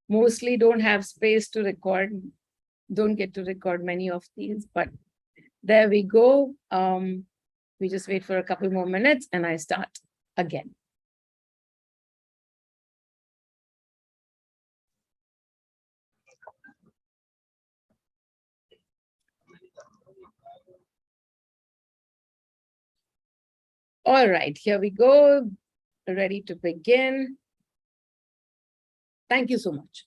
mostly don't have space to record, don't get to record many of these, but there we go. We just wait for a couple more minutes and I start again. All right, here we go. Ready to begin. Thank you so much.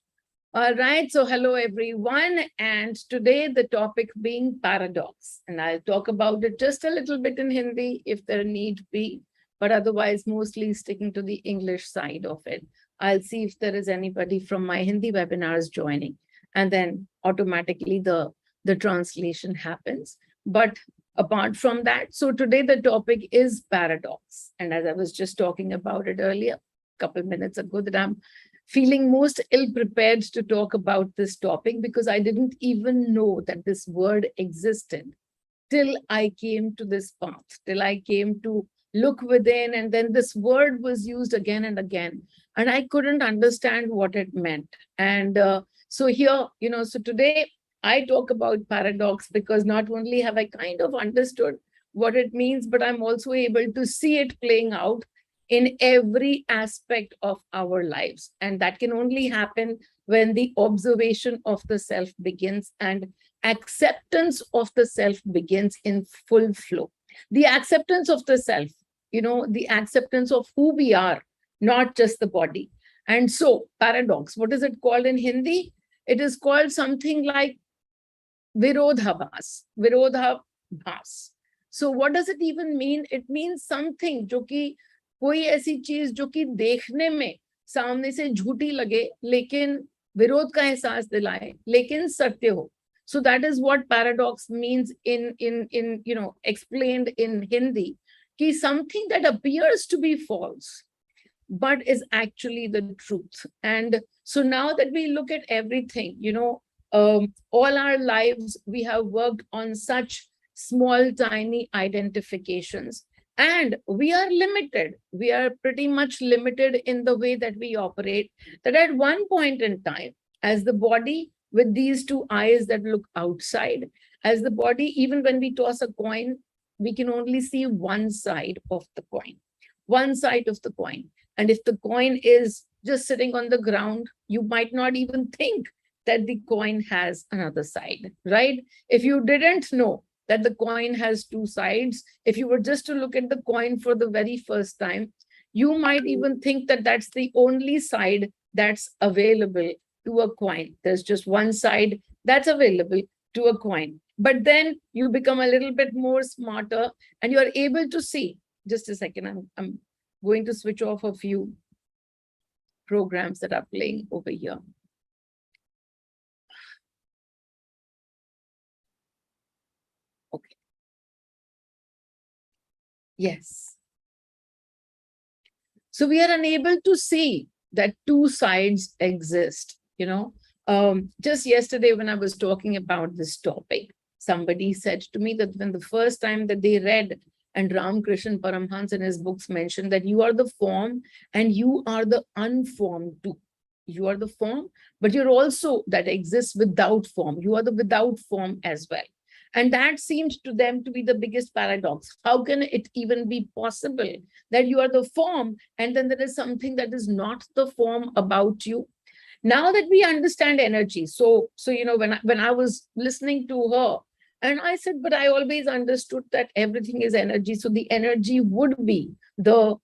All right, so hello everyone. And today the topic being paradox. And I'll talk about it just a little bit in Hindi if there need be, but otherwise mostly sticking to the English side of it. I'll see if there is anybody from my Hindi webinars joining, and then automatically the translation happens. But apart from that, so today the topic is paradox. And as I was just talking about it earlier, a couple minutes ago, that I'm feeling most ill-prepared to talk about this topic because I didn't even know that this word existed till I came to this path, till I came to look within, and then this word was used again and again, and I couldn't understand what it meant. And so here, so today I talk about paradox because not only have I kind of understood what it means, but I'm also able to see it playing out in every aspect of our lives. And that can only happen when the observation of the self begins and acceptance of the self begins in full flow. The acceptance of the self, the acceptance of who we are, not just the body. And so, paradox, what is it called in Hindi? It is called something like virodhabhas, virodhabhas. So what does it even mean? It means something जो कि कोई ऐसी चीज जो कि देखने में सामने से झूठी लगे लेकिन विरोध का एहसास दिलाए लेकिन सत्य हो. So that is what paradox means in explained in Hindi, कि something that appears to be false but is actually the truth. And so now that we look at everything, all our lives we have worked on such small tiny identifications. And we are limited. We are pretty much limited in the way that we operate, that at one point in time, as the body with these two eyes that look outside, as the body, even when we toss a coin, we can only see one side of the coin, one side of the coin. And if the coin is just sitting on the ground, you might not even think that the coin has another side, right? If you didn't know that the coin has two sides, if you were just to look at the coin for the very first time, you might even think that that's the only side that's available to a coin. There's just one side that's available to a coin. But then you become a little bit more smarter and you are able to see. Just a second, I'm going to switch off a few programs that are playing over here. Okay. Yes. So we are unable to see that two sides exist, Just yesterday when I was talking about this topic, somebody said to me that when the first time that they read, and Ramakrishna Paramhans in his books mentioned that you are the form and you are the unformed too. You are the form, but you're also that exists without form. You are the without form as well. And that seemed to them to be the biggest paradox. How can it even be possible that you are the form and then there is something that is not the form about you? Now that we understand energy, so when I was listening to her, and I said, but I always understood that everything is energy. So the energy would be the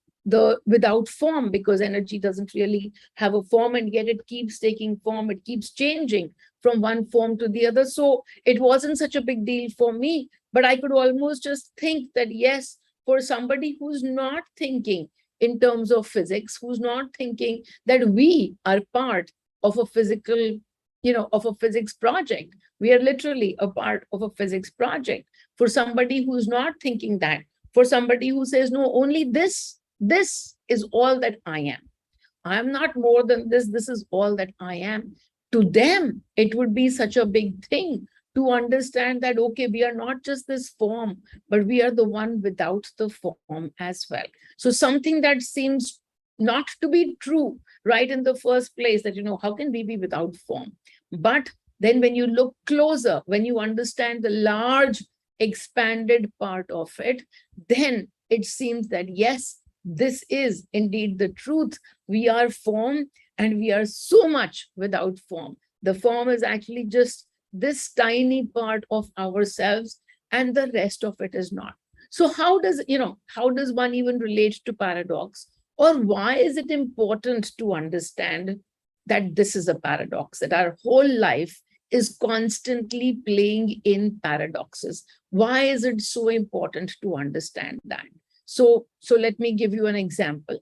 without form, because energy doesn't really have a form, and yet it keeps taking form. It keeps changing from one form to the other. So it wasn't such a big deal for me, but I could almost just think that, yes, for somebody who's not thinking in terms of physics, who's not thinking that we are part of a physical, of a physics project. We are literally a part of a physics project. For somebody who's not thinking that, for somebody who says, no, only this is all that I am. I am not more than this. This is all that I am. To them, it would be such a big thing to understand that, okay, we are not just this form, but we are the one without the form as well. So something that seems not to be true right in the first place, that, how can we be without form? But then when you look closer, when you understand the large expanded part of it, then it seems that yes, this is indeed the truth. We are form, and we are so much without form. The form is actually just this tiny part of ourselves, and the rest of it is not. So how does one even relate to paradox? Or why is it important to understand that this is a paradox, that our whole life is constantly playing in paradoxes? Why is it so important to understand that? So let me give you an example.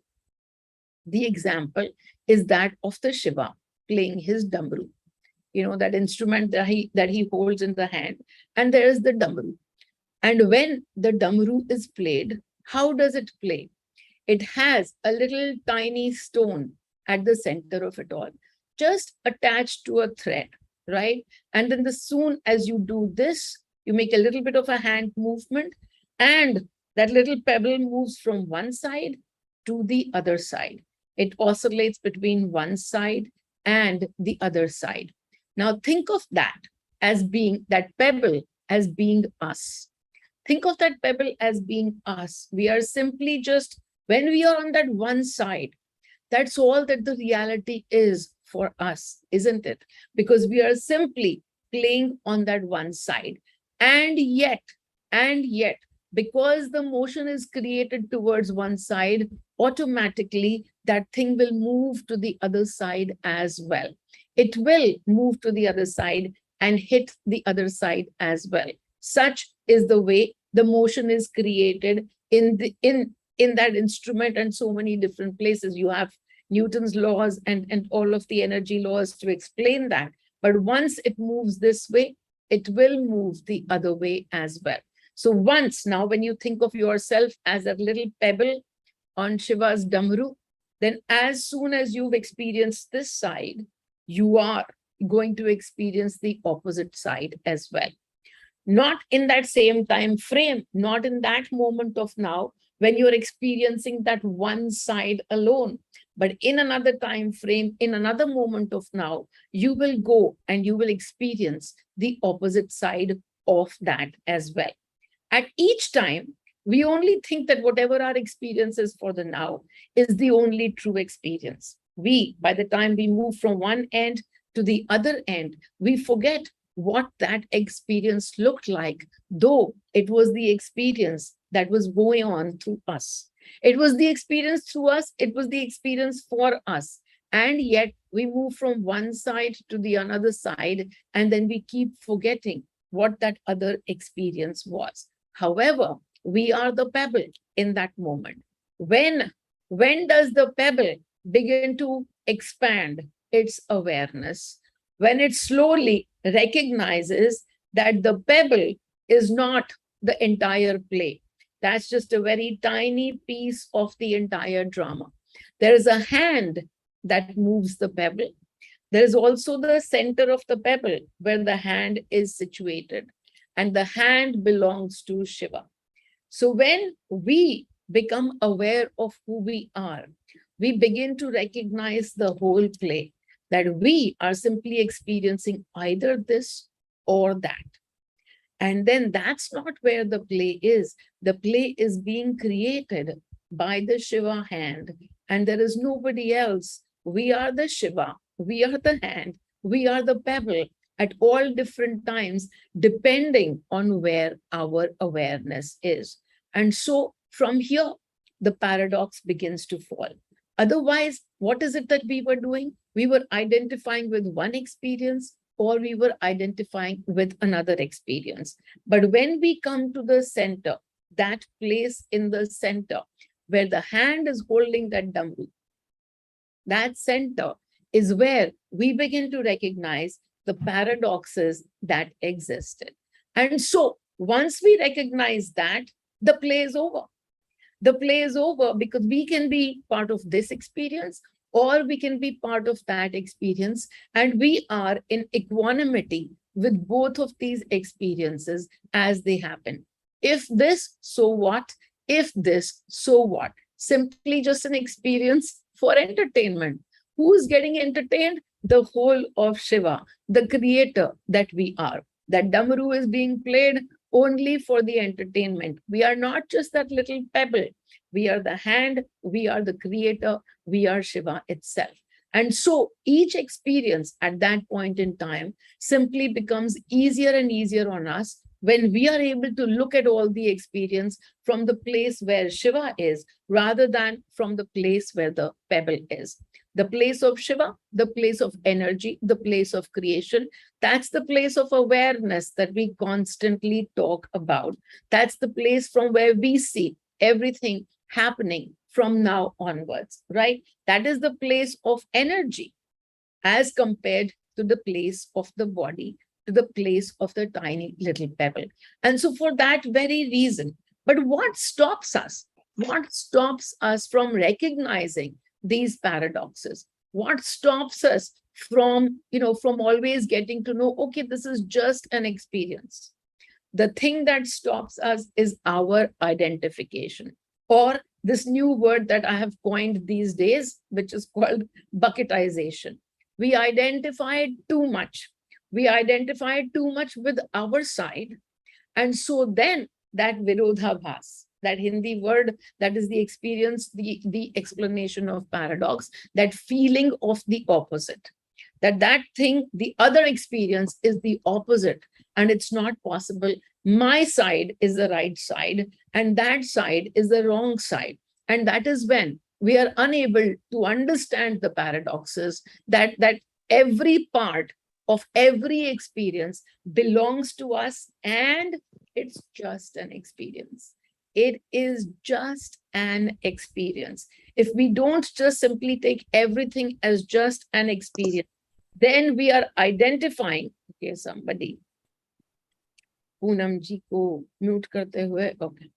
The example is that of the Shiva playing his damru, that instrument that he holds in the hand, and there is the damru. And when the damru is played, how does it play? It has a little tiny stone at the center of it all, just attached to a thread, right? And then soon as you do this, you make a little bit of a hand movement, and that little pebble moves from one side to the other side. It oscillates between one side and the other side. Now think of that pebble as being us. Think of that pebble as being us. We are simply just, when we are on that one side, that's all that the reality is for us, isn't it? Because we are simply playing on that one side. And yet, because the motion is created towards one side, automatically that thing will move to the other side as well. It will move to the other side and hit the other side as well. Such is the way the motion is created in that instrument, and so many different places. You have Newton's laws and all of the energy laws to explain that. But once it moves this way, it will move the other way as well. So now when you think of yourself as a little pebble on Shiva's damru, then as soon as you've experienced this side, you are going to experience the opposite side as well. Not in that same time frame, not in that moment of now, when you're experiencing that one side alone, but in another time frame, in another moment of now, you will go and you will experience the opposite side of that as well. At each time, we only think that whatever our experience is for the now is the only true experience. By the time we move from one end to the other end, we forget what that experience looked like, though it was the experience that was going on through us. It was the experience through us, it was the experience for us. And yet we move from one side to the another side, and then we keep forgetting what that other experience was. However, we are the pebble in that moment. When does the pebble begin to expand its awareness? When it slowly recognizes that the pebble is not the entire play. That's just a very tiny piece of the entire drama. There is a hand that moves the pebble. There is also the center of the pebble where the hand is situated, and the hand belongs to Shiva. So when we become aware of who we are, we begin to recognize the whole play, that we are simply experiencing either this or that. And then that's not where the play is. The play is being created by the Shiva hand, and there is nobody else. We are the Shiva, we are the hand, we are the pebble at all different times, depending on where our awareness is. And so from here, the paradox begins to fall. Otherwise, what is it that we were doing? We were identifying with one experience, or we were identifying with another experience. But when we come to the center, that place in the center where the hand is holding that damru, that center is where we begin to recognize the paradoxes that existed. And so once we recognize that, the play is over. The play is over because we can be part of this experience, or we can be part of that experience, and we are in equanimity with both of these experiences as they happen. If this, so what? If this, so what? Simply just an experience, for entertainment. Who's getting entertained? The whole of Shiva, the creator that we are. That Damaru is being played only for the entertainment. We are not just that little pebble. We are the hand, we are the creator, we are Shiva itself. And so each experience at that point in time simply becomes easier and easier on us when we are able to look at all the experience from the place where Shiva is, rather than from the place where the pebble is. The place of Shiva, the place of energy, the place of creation, that's the place of awareness that we constantly talk about. That's the place from where we see everything happening from now onwards, right? That is the place of energy as compared to the place of the body, to the place of the tiny little pebble. And so for that very reason, but what stops us? What stops us from recognizing these paradoxes? What stops us from, from always getting to know, okay, this is just an experience? The thing that stops us is our identification, or this new word that I have coined these days, which is called bucketization. We identify too much. We identify too much with our side. And so then that virodhabhas, that Hindi word, that is the experience, the explanation of paradox, that feeling of the opposite, that thing, the other experience is the opposite, and it's not possible. My side is the right side, and that side is the wrong side. And that is when we are unable to understand the paradoxes, that every part of every experience belongs to us, and it's just an experience. It is just an experience. If we don't just simply take everything as just an experience, then we are identifying, okay, somebody, Poonam ji ko mute karte hue, okay.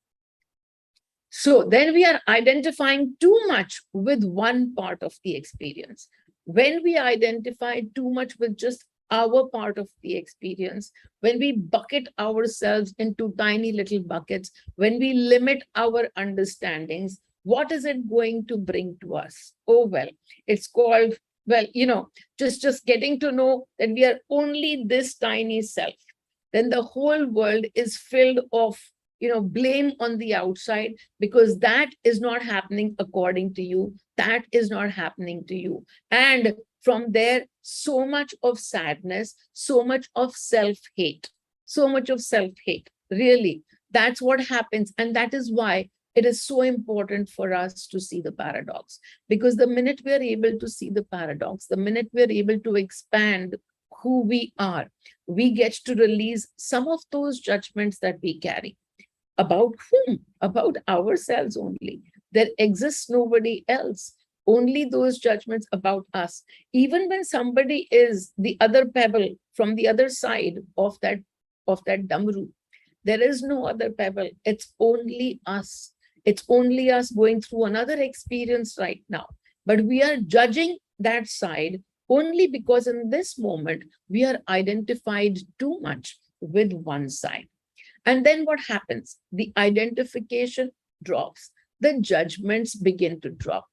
So then we are identifying too much with one part of the experience. When we identify too much with just our part of the experience, when we bucket ourselves into tiny little buckets, when we limit our understandings, what is it going to bring to us? Oh, well, it's called, well, just getting to know that we are only this tiny self. Then the whole world is filled of blame on the outside, because that is not happening according to you. That is not happening to you. And from there, so much of sadness, so much of self-hate, really. That's what happens. And that is why it is so important for us to see the paradox. Because the minute we are able to see the paradox, the minute we are able to expand who we are, we get to release some of those judgments that we carry. About whom? About ourselves only. There exists nobody else. Only those judgments about us. Even when somebody is the other pebble from the other side of that damaru, there is no other pebble. It's only us. It's only us going through another experience right now. But we are judging that side only because in this moment, we are identified too much with one side. And then what happens? The identification drops. The judgments begin to drop.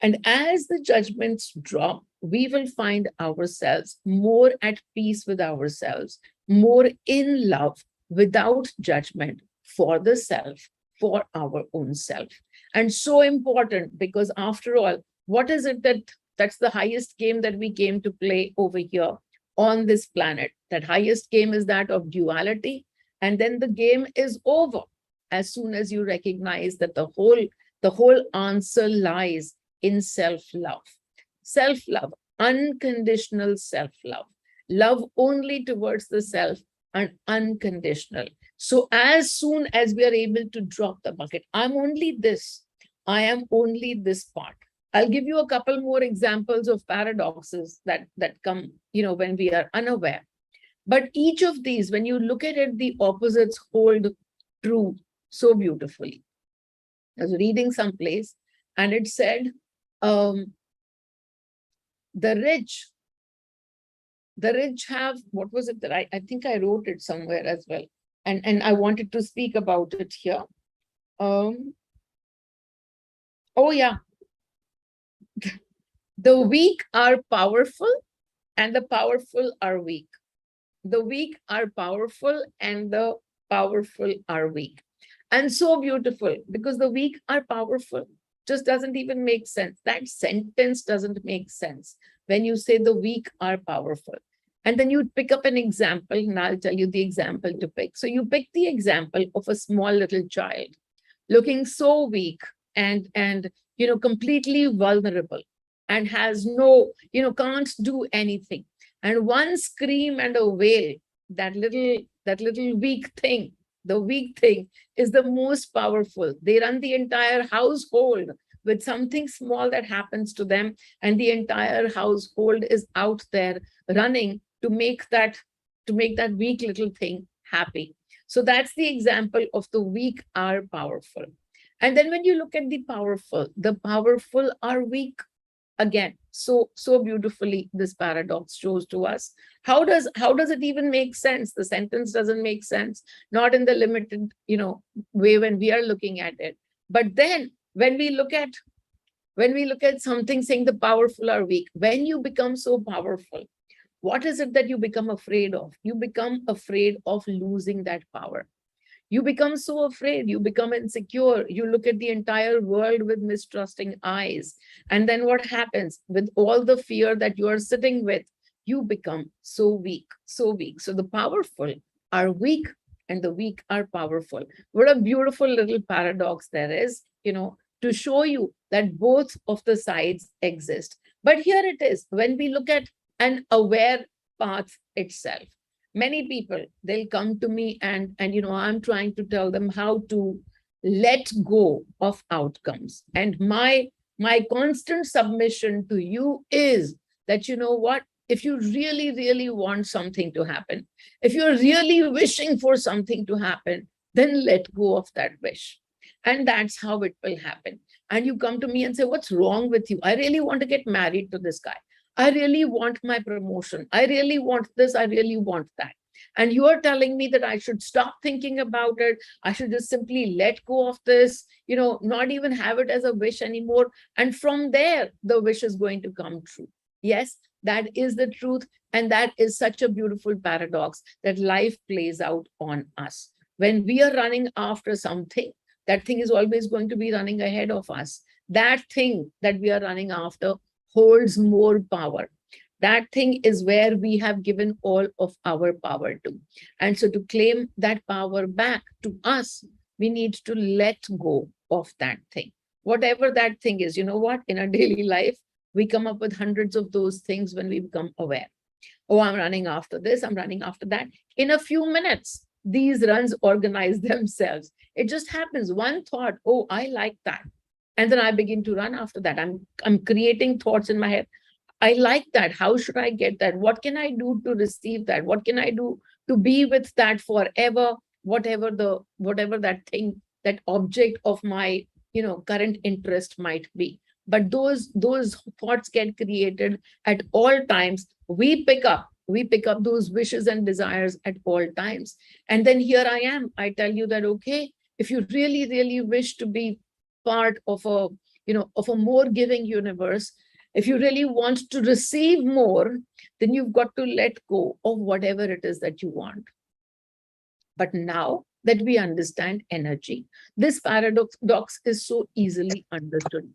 And as the judgments drop, we will find ourselves more at peace with ourselves, more in love, without judgment, for the self, for our own self. And so important, because after all, what is it that's the highest game that we came to play over here on this planet? That highest game is that of duality. And then the game is over as soon as you recognize that the whole answer lies in self-love. Self-love, unconditional self-love, love only towards the self, and unconditional. So as soon as we are able to drop the bucket, I'm only this, I am only this part. I'll give you a couple more examples of paradoxes that come, when we are unaware. But each of these, when you look at it, the opposites hold true so beautifully. I was reading someplace and it said, the rich have, what was it that I think I wrote it somewhere as well. And I wanted to speak about it here. Oh yeah. The weak are powerful and the powerful are weak. The weak are powerful and the powerful are weak. And so beautiful, because the weak are powerful just doesn't even make sense. That sentence doesn't make sense when you say the weak are powerful. And then you pick up an example, and I'll tell you the example to pick. So you pick the example of a small little child looking so weak and completely vulnerable, and has no, can't do anything. And one scream and a wail, that little weak thing, the weak thing is the most powerful. They run the entire household with something small that happens to them, and the entire household is out there running to make that weak little thing happy. So that's the example of the weak are powerful. And then when you look at the powerful are weak. Again, so beautifully this paradox shows to us. How does it even make sense? The sentence doesn't make sense, not in the limited way when we are looking at it. But then when we look at something saying the powerful are weak, when you become so powerful, what is it that you become afraid of? You become afraid of losing that power. You become so afraid, you become insecure, you look at the entire world with mistrusting eyes. And then what happens with all the fear that you are sitting with? You become so weak, so weak. So the powerful are weak and the weak are powerful. What a beautiful little paradox there is, to show you that both of the sides exist. But here it is, when we look at an aware path itself, many people, they'll come to me and I'm trying to tell them how to let go of outcomes. And my constant submission to you is that, you know what, if you really really want something to happen, if you're really wishing for something to happen, then let go of that wish, and that's how it will happen. And you come to me and say, what's wrong with you? I really want to get married to this guy. I really want my promotion. I really want this. I really want that. And you are telling me that I should stop thinking about it. I should just simply let go of this, not even have it as a wish anymore. And from there, the wish is going to come true. Yes, that is the truth. And that is such a beautiful paradox that life plays out on us. When we are running after something, that thing is always going to be running ahead of us. That thing that we are running after holds more power. That thing is where we have given all of our power to. And so to claim that power back to us, we need to let go of that thing. Whatever that thing is, you know what? In our daily life, we come up with hundreds of those things when we become aware. Oh, I'm running after this, I'm running after that. In a few minutes, these runs organize themselves. It just happens. One thought, oh, I like that. And then I begin to run after that. I'm creating thoughts in my head. I like that. How should I get that? What can I do to receive that? What can I do to be with that forever? Whatever that thing, that object of my current interest might be. But those thoughts get created at all times. We pick up those wishes and desires at all times. And then here I am. I tell you that, okay, if you really, really wish to be part of a more giving universe, if you really want to receive more, then you've got to let go of whatever it is that you want. But now that we understand energy, this paradox is so easily understood.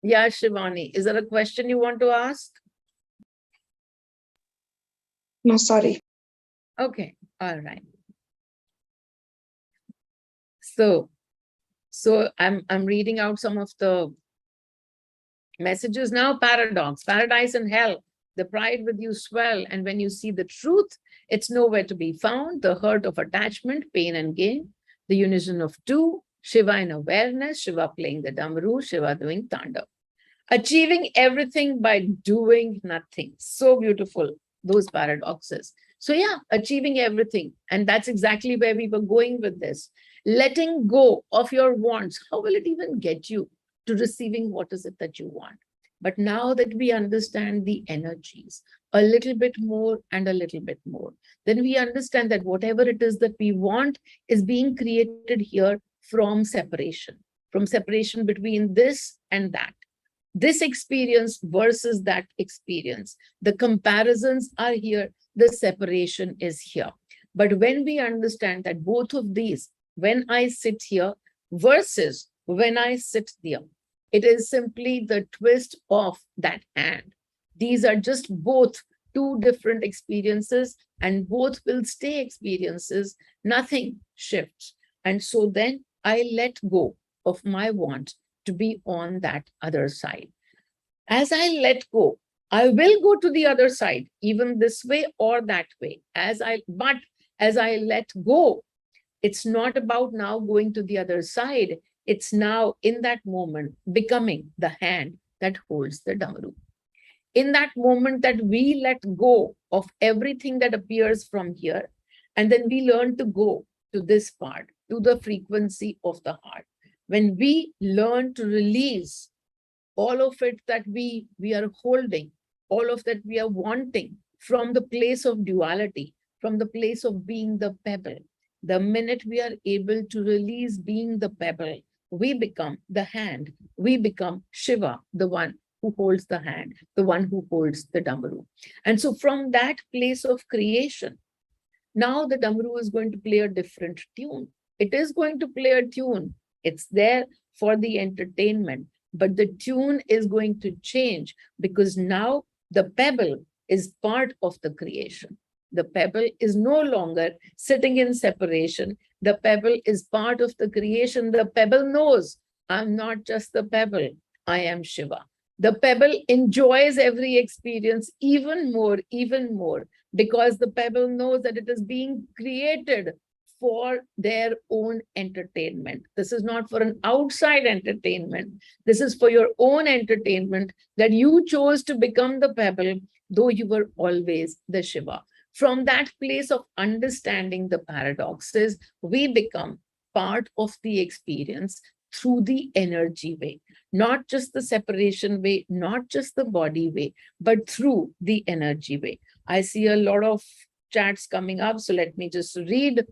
Yeah, Shivani, is there a question you want to ask? No, sorry. Okay, all right. So I'm reading out some of the messages now. Paradox, paradise and hell, the pride with you swell, and when you see the truth, it's nowhere to be found. The hurt of attachment, pain and gain, the unison of two, Shiva in awareness, Shiva playing the Damaru, Shiva doing Tanda. Achieving everything by doing nothing. So beautiful, those paradoxes. So yeah, achieving everything. And that's exactly where we were going with this. Letting go of your wants. How will it even get you to receiving what is it that you want? But now that we understand the energies a little bit more and a little bit more, then we understand that whatever it is that we want is being created here from separation between this and that. This experience versus that experience. The comparisons are here, the separation is here. But when we understand that both of these, when I sit here versus when I sit there, it is simply the twist of that hand. These are just both two different experiences, and both will stay experiences. Nothing shifts. And so then I let go of my want to be on that other side. As I let go, I will go to the other side, even this way or that way. But as I let go, it's not about now going to the other side. It's now in that moment becoming the hand that holds the damaru. In that moment that we let go of everything that appears from here, and then we learn to go to this part, to the frequency of the heart. When we learn to release all of it that we are holding, all of that we are wanting from the place of duality, from the place of being the pebble, the minute we are able to release being the pebble, we become the hand, we become Shiva, the one who holds the hand, the one who holds the Damaru. And so from that place of creation, now the Damaru is going to play a different tune. It is going to play a tune. It's there for the entertainment, but the tune is going to change because now the pebble is part of the creation. The pebble is no longer sitting in separation. The pebble is part of the creation. The pebble knows, I'm not just the pebble, I am Shiva. The pebble enjoys every experience even more, because the pebble knows that it is being created for their own entertainment. This is not for an outside entertainment. This is for your own entertainment, that you chose to become the pebble, though you were always the Shiva. From that place of understanding the paradoxes, we become part of the experience through the energy way, not just the separation way, not just the body way, but through the energy way. I see a lot of chats coming up, so let me just read.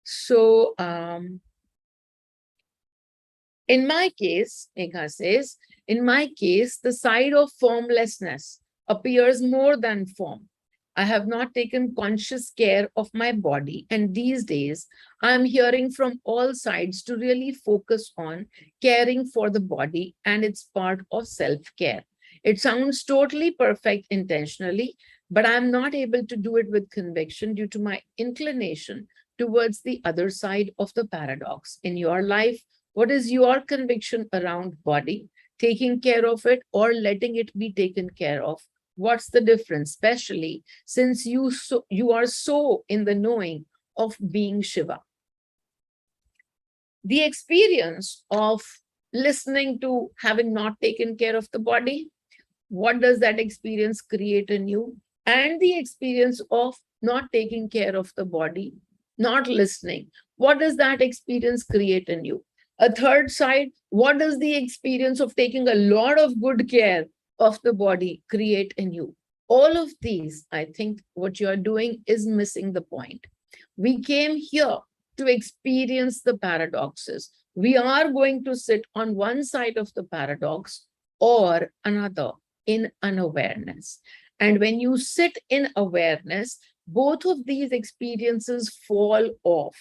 So, in my case, Megha says, in my case, the side of formlessness appears more than form. I have not taken conscious care of my body, and these days I'm hearing from all sides to really focus on caring for the body, and it's part of self-care. It sounds totally perfect intentionally, but I'm not able to do it with conviction due to my inclination towards the other side of the paradox. In your life, what is your conviction around body, taking care of it or letting it be taken care of? What's the difference, especially since you are so in the knowing of being Shiva? The experience of listening to having not taken care of the body, what does that experience create in you? And the experience of not taking care of the body, not listening, what does that experience create in you? A third side, what does the experience of taking a lot of good care of the body create in you? All of these, I think what you are doing is missing the point. We came here to experience the paradoxes. We are going to sit on one side of the paradox or another in unawareness. And when you sit in awareness, both of these experiences fall off.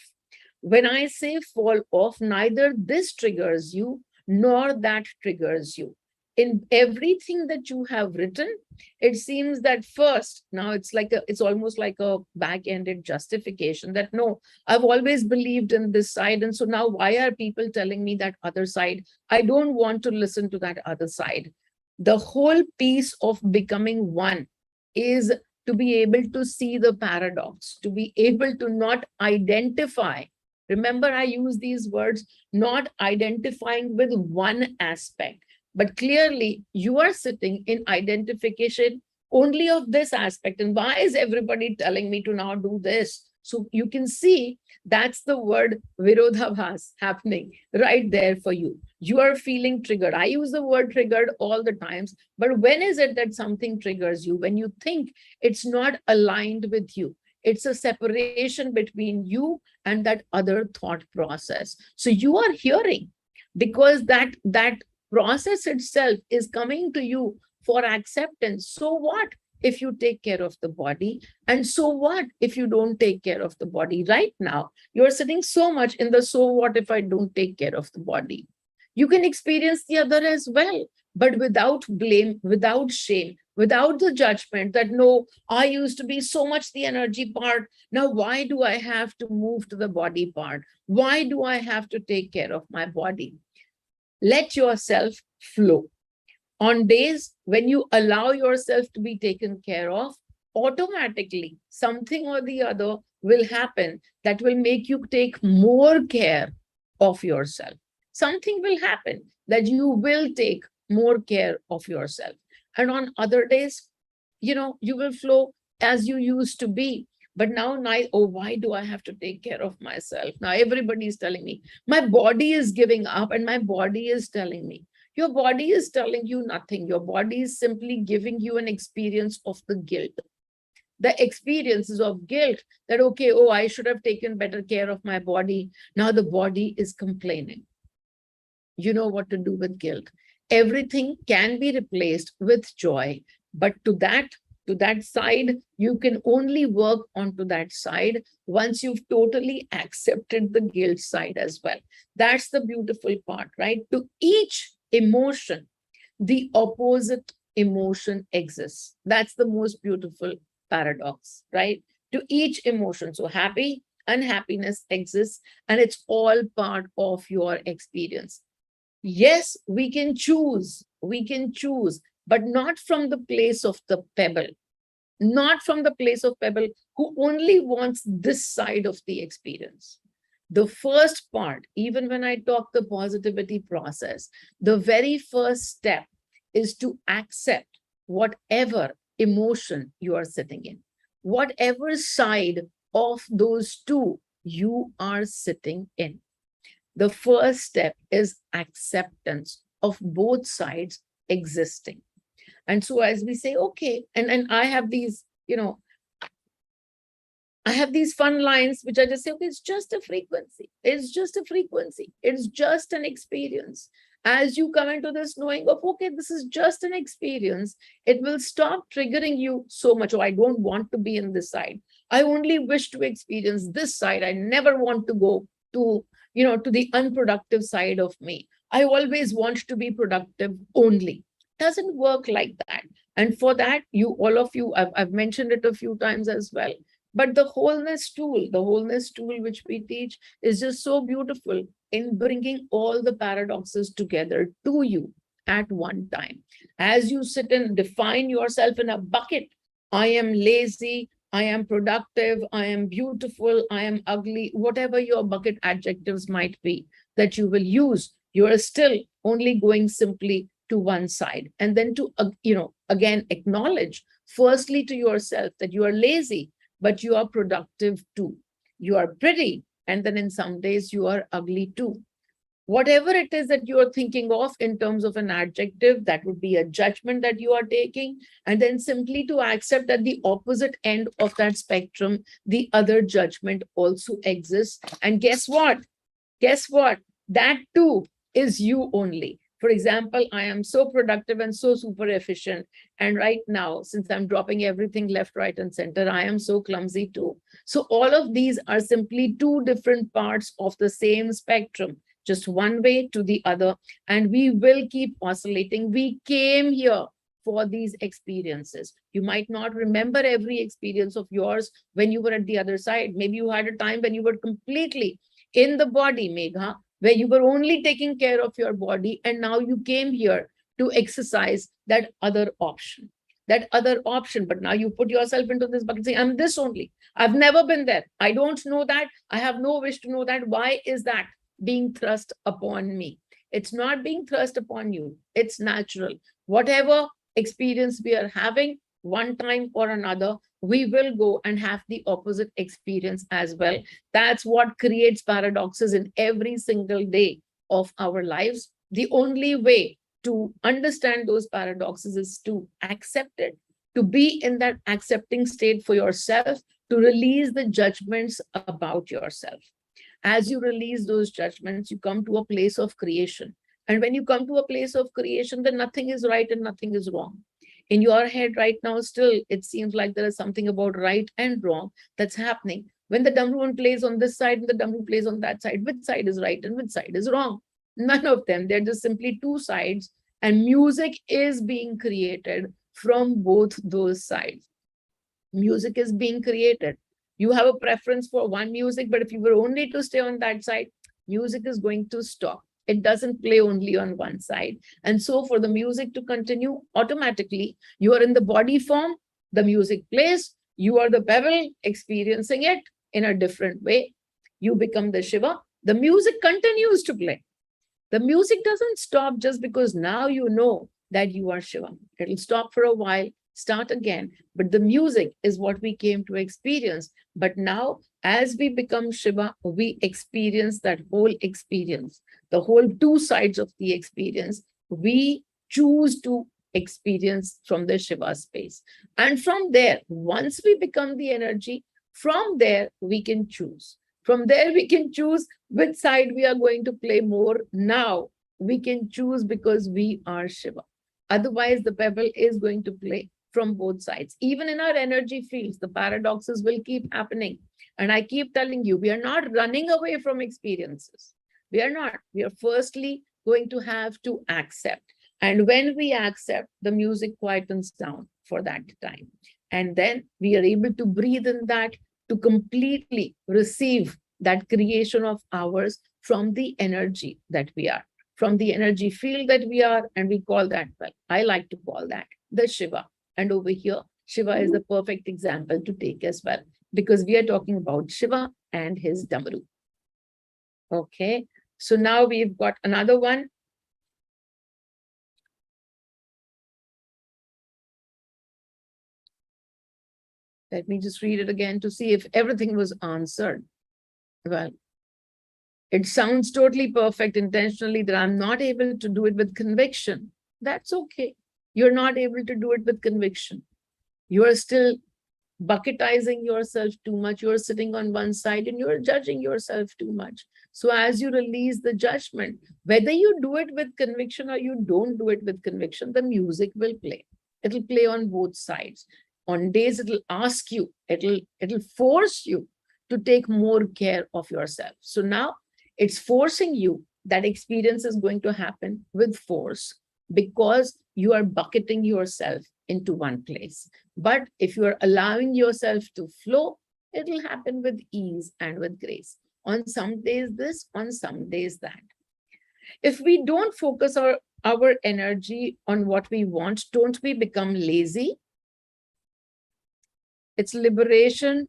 When I say fall off, neither this triggers you nor that triggers you. In everything that you have written, it seems that first, now it's almost like a back-ended justification that no, I've always believed in this side. And so now why are people telling me that other side? I don't want to listen to that other side. The whole piece of becoming one is to be able to see the paradox, to be able to not identify. Remember, I use these words, not identifying with one aspect, but clearly you are sitting in identification only of this aspect. And why is everybody telling me to now do this? So you can see that's the word virodhabhas happening right there for you. You are feeling triggered. I use the word triggered all the times, but when is it that something triggers you? When you think it's not aligned with you. It's a separation between you and that other thought process. So you are hearing, because that process itself is coming to you for acceptance. So what if you take care of the body? And so what if you don't take care of the body? Right now, you're sitting so much in the so what if I don't take care of the body? You can experience the other as well, but without blame, without shame, without the judgment that, no, I used to be so much the energy part. Now, why do I have to move to the body part? Why do I have to take care of my body? Let yourself flow. On days when you allow yourself to be taken care of, automatically something or the other will happen that will make you take more care of yourself. Something will happen that you will take more care of yourself. And on other days, you will flow as you used to be. But now, oh, why do I have to take care of myself? Now everybody is telling me, my body is giving up, and my body is telling me. Your body is telling you nothing. Your body is simply giving you an experience of the guilt. The experiences of guilt that, okay, oh, I should have taken better care of my body. Now the body is complaining. You know what to do with guilt. Everything can be replaced with joy, but to that side, you can only work onto that side once you've totally accepted the guilt side as well. That's the beautiful part, right? To each emotion, the opposite emotion exists. That's the most beautiful paradox, right? To each emotion. So happy, unhappiness exists, and it's all part of your experience. Yes, we can choose, but not from the place of the pebble, not from the place of pebble who only wants this side of the experience. The first part, even when I talk the positivity process, the very first step is to accept whatever emotion you are sitting in, whatever side of those two you are sitting in. The first step is acceptance of both sides existing. And so as we say, okay, and I have these, I have these fun lines which I just say, okay, it's just a frequency. It's just a frequency. It's just an experience. As you come into this knowing of, okay, this is just an experience, it will stop triggering you so much. Oh, I don't want to be in this side. I only wish to experience this side. I never want to go to, to the unproductive side of me. I always want to be productive only. Doesn't work like that. And for that, all of you, I've mentioned it a few times as well. But the wholeness tool which we teach is just so beautiful in bringing all the paradoxes together to you at one time. As you sit and define yourself in a bucket, I am lazy, I am productive, I am beautiful, I am ugly, whatever your bucket adjectives might be that you will use, you are still only going simply to one side. And then to, again, acknowledge firstly to yourself that you are lazy, but you are productive too. You are pretty, and then in some days you are ugly too. Whatever it is that you are thinking of in terms of an adjective, that would be a judgment that you are taking, and then simply to accept that the opposite end of that spectrum, the other judgment also exists. And guess what? Guess what? That too is you only. For example, I am so productive and so super efficient. And right now, since I'm dropping everything left, right, and center, I am so clumsy too. So all of these are simply two different parts of the same spectrum, just one way to the other. And we will keep oscillating. We came here for these experiences. You might not remember every experience of yours when you were at the other side. Maybe you had a time when you were completely in the body, Megha, where you were only taking care of your body, and now you came here to exercise that other option. But now you put yourself into this bucket saying, I'm this only. I've never been there. I don't know that. I have no wish to know that. Why is that being thrust upon me? It's not being thrust upon you. It's natural. Whatever experience we are having, one time or another, we will go and have the opposite experience as well. That's what creates paradoxes in every single day of our lives. The only way to understand those paradoxes is to accept it, to be in that accepting state for yourself, to release the judgments about yourself. As you release those judgments, you come to a place of creation. And when you come to a place of creation, then nothing is right and nothing is wrong. In your head right now, still, it seems like there is something about right and wrong that's happening. When the Damruan plays on this side and the Damru plays on that side, which side is right and which side is wrong? None of them. They're just simply two sides. And music is being created from both those sides. Music is being created. You have a preference for one music, but if you were only to stay on that side, music is going to stop. It doesn't play only on one side. And so for the music to continue, automatically, you are in the body form, the music plays, you are the pebble experiencing it in a different way. You become the Shiva. The music continues to play. The music doesn't stop just because now you know that you are Shiva. It'll stop for a while, start again. But the music is what we came to experience. But now, as we become Shiva, we experience that whole experience, the whole two sides of the experience. We choose to experience from the Shiva space. And from there, once we become the energy, from there, we can choose. From there, we can choose which side we are going to play more. Now, we can choose because we are Shiva. Otherwise, the pebble is going to play from both sides. Even in our energy fields, the paradoxes will keep happening. And I keep telling you, we are not running away from experiences. We are not. We are firstly going to have to accept. And when we accept, the music quietens down for that time. And then we are able to breathe in that, to completely receive that creation of ours from the energy that we are, from the energy field that we are, and we call that, well, I like to call that the Shiva. And over here, Shiva is the perfect example to take as well, because we are talking about Shiva and his Damru. Okay, so now we've got another one. Let me just read it again to see if everything was answered. Well, it sounds totally perfect intentionally that I'm not able to do it with conviction. That's okay. You're not able to do it with conviction. You are still bucketizing yourself too much. You're sitting on one side and you're judging yourself too much. So as you release the judgment, whether you do it with conviction or you don't do it with conviction, the music will play. It'll play on both sides. On days it'll ask you, it'll force you to take more care of yourself. So now it's forcing you. That experience is going to happen with force because you are bucketing yourself into one place. But if you are allowing yourself to flow, it'll happen with ease and with grace. On some days this, on some days that. If we don't focus our energy on what we want, don't we become lazy? It's liberation,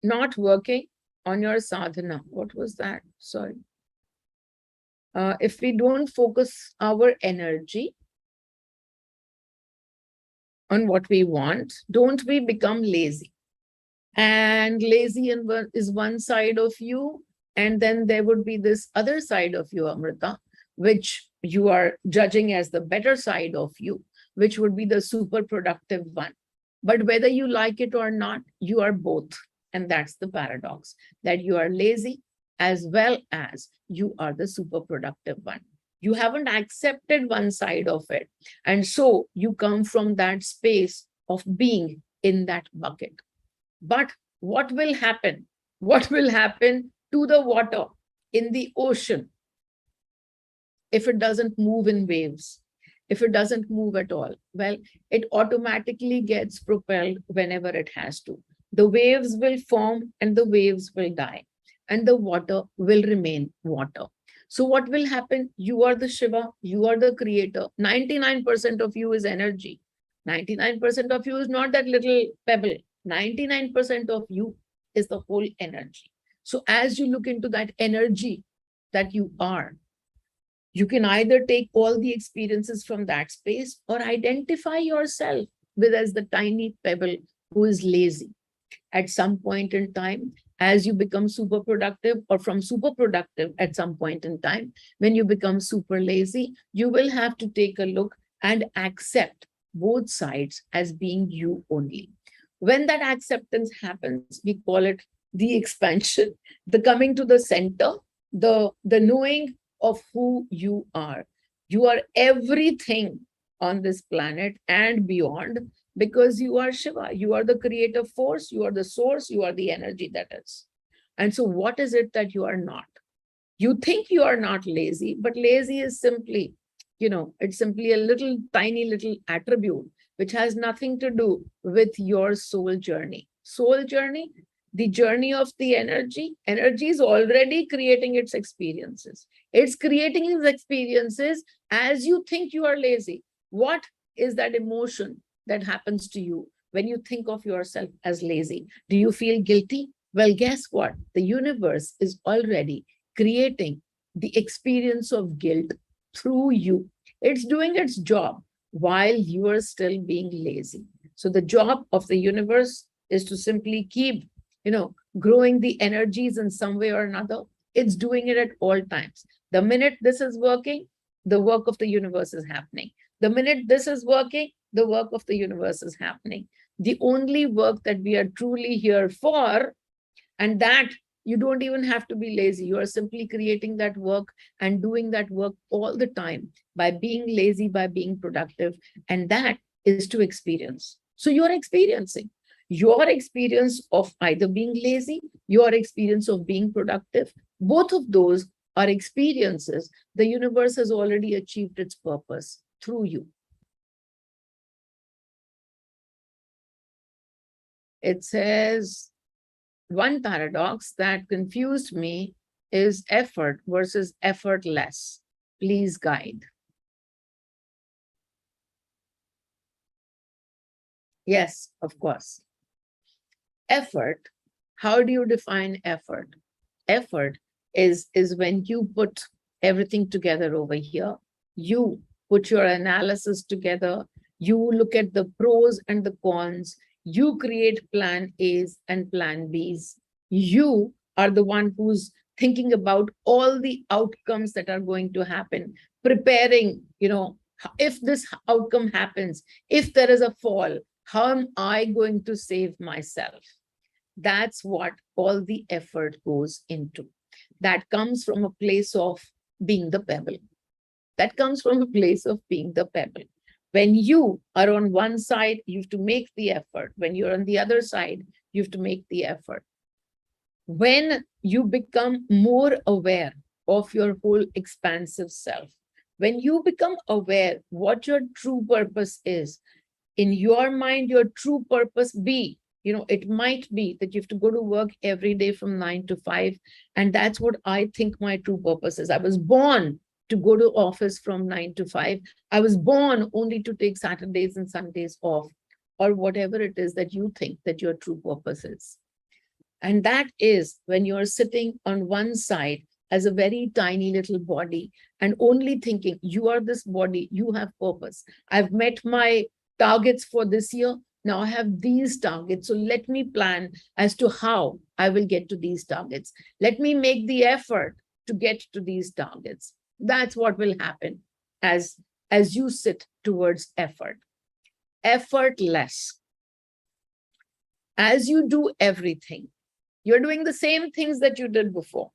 not working on your sadhana. What was that? Sorry. If we don't focus our energy on what we want, don't we become lazy? And lazy is one side of you. And then there would be this other side of you, Amrita, which you are judging as the better side of you, which would be the super productive one. But whether you like it or not, you are both. And that's the paradox, that you are lazy as well as you are the super productive one. You haven't accepted one side of it. And so you come from that space of being in that bucket. But what will happen? What will happen to the water in the ocean if it doesn't move in waves? If it doesn't move at all, well, it automatically gets propelled whenever it has to. The waves will form and the waves will die, and the water will remain water. So what will happen? You are the Shiva, you are the creator. 99% of you is energy. 99% of you is not that little pebble. 99% of you is the whole energy. So as you look into that energy that you are, you can either take all the experiences from that space or identify yourself with as the tiny pebble who is lazy. At some point in time, as you become super productive, or from super productive at some point in time, when you become super lazy, you will have to take a look and accept both sides as being you only. When that acceptance happens, we call it the expansion, the coming to the center, the knowing of who you are. You are everything on this planet and beyond, because you are Shiva. You are the creative force, you are the source, you are the energy that is. And so, what is it that you are not? You think you are not lazy, but lazy is simply, it's simply a little tiny little attribute which has nothing to do with your soul journey. Soul journey, the journey of the energy. Energy is already creating its experiences. It's creating its experiences as you think you are lazy. What is that emotion that happens to you when you think of yourself as lazy? Do you feel guilty? Well, guess what? The universe is already creating the experience of guilt through you. It's doing its job while you are still being lazy. So the job of the universe is to simply keep, growing the energies in some way or another. It's doing it at all times. The minute this is working, the work of the universe is happening. The minute this is working, the work of the universe is happening. The only work that we are truly here for, and that you don't even have to be lazy. You are simply creating that work and doing that work all the time by being lazy, by being productive. And that is to experience. So you're experiencing your experience of either being lazy, your experience of being productive. Both of those are experiences. The universe has already achieved its purpose through you. It says, one paradox that confused me is effort versus effortless. Please guide. Yes, of course. Effort, how do you define effort? Effort is when you put everything together over here. You put your analysis together. You look at the pros and the cons. You create plan A's and plan B's. You are the one who's thinking about all the outcomes that are going to happen, preparing, if this outcome happens, if there is a fall, how am I going to save myself? That's what all the effort goes into. That comes from a place of being the pebble. That comes from a place of being the pebble. When you are on one side, you have to make the effort. When you're on the other side, you have to make the effort. When you become more aware of your whole expansive self, when you become aware what your true purpose is, in your mind, your true purpose be, it might be that you have to go to work every day from 9 to 5. And that's what I think my true purpose is. I was born to go to office from 9 to 5. I was born only to take Saturdays and Sundays off, or whatever it is that you think that your true purpose is. And that is when you're sitting on one side as a very tiny little body and only thinking, you are this body, you have purpose. I've met my targets for this year. Now I have these targets. So let me plan as to how I will get to these targets. Let me make the effort to get to these targets. That's what will happen as you sit towards effort. Effortless. As you do everything, you're doing the same things that you did before.